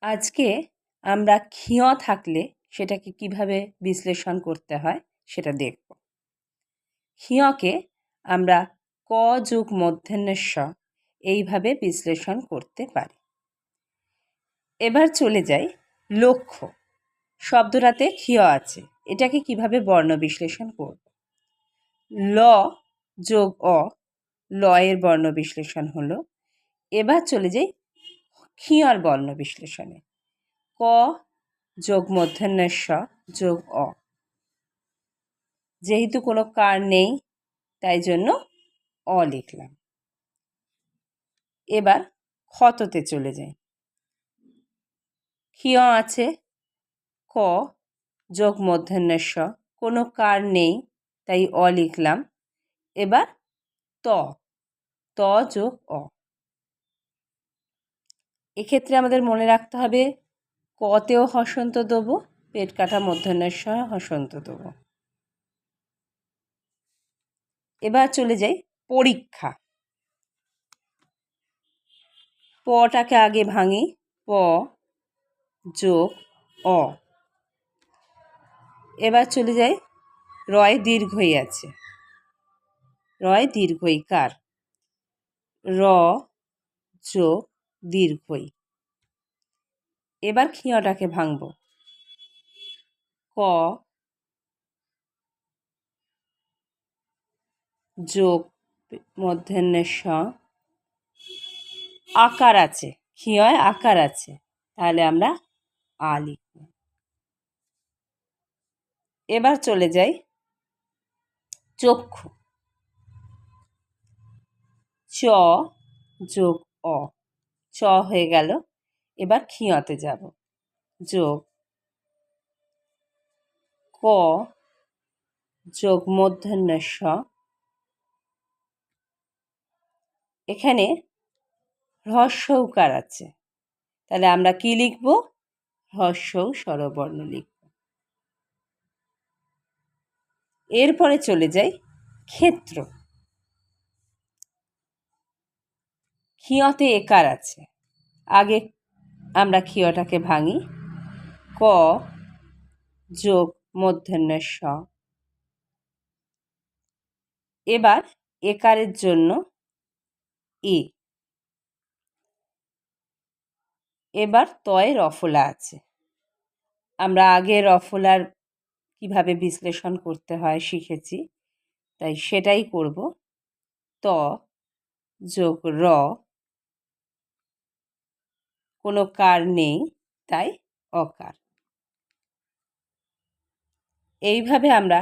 আজকে আমরা ক্ষিয় থাকলে সেটাকে কিভাবে বিশ্লেষণ করতে হয় সেটা দেখব। ক্ষিয়কে আমরা ক যোগ মূর্ধন্য ষ এইভাবে বিশ্লেষণ করতে পারি। এবার চলে যাই লক্ষ্য। শব্দটাতে ক্ষিয় আছে, এটাকে কিভাবে বর্ণ বিশ্লেষণ করব। ল যোগ অ, ল এর বর্ণ বিশ্লেষণ হলো। এবার চলে যাই ক্ষিয়র বর্ণ বিশ্লেষণে। ক যোগ মূর্ধন্য ষ যোগ অ। যেহেতু কোনো কার নেই তাই জন্য অ লিখলাম। এবার ক্ষততে চলে যাই। ক্ষিয় আছে, ক যোগ মূর্ধন্য ষ, কোনো কার নেই তাই অ লিখলাম। এবার ত, ত যোগ অ। এক্ষেত্রে আমাদের মনে রাখতে হবে কতেও হসন্ত দেবো, পেট কাটা মূর্ধন্যের ষ হসন্ত দেবো। এবার চলে যাই পরীক্ষা। পটাকে আগে ভাঙি, প যোগ অ। এবার চলে যাই রয় দীর্ঘই আছে, রয় দীর্ঘই কার, র যোগ দীর্ঘই। এবার ক্ষিয়টাকে ভাঙব, ক যোগ মূর্ধন্যের ষ, আকার আছে, ক্ষিয়য় আকার আছে, তাহলে আমরা আ লিখব। এবার চলে যাই চক্ষু। চ যোগ অ, চ হয়ে গেল। এবার ক্ষিয়তে যাব, যোগ ক যোগ মূর্ধন্য ষ। এখানে হ্রস্ব উকার আছে, তাহলে আমরা কি লিখব, হ্রস্ব স্বরবর্ণ লিখব। এরপরে চলে যাই ক্ষেত্র। ক্ষিয়তে একার আছে, আগে আমরা ক্ষিয়টাকে ভাঙি, ক যোগ মূর্ধন্য ষ। এবার একারের জন্য ই। এবার তয়ে রফলা আছে, আমরা আগে রফলার কিভাবে বিশ্লেষণ করতে হয় শিখেছি, তাই সেটাই করব। ত যোগ র, কোনো কার নেই তাই অকার। এইভাবে আমরা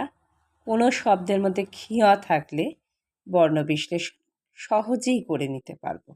কোনো শব্দের মধ্যে ক্ষিয় থাকলে বর্ণ বিশ্লেষণ সহজেই করে নিতে পারবো।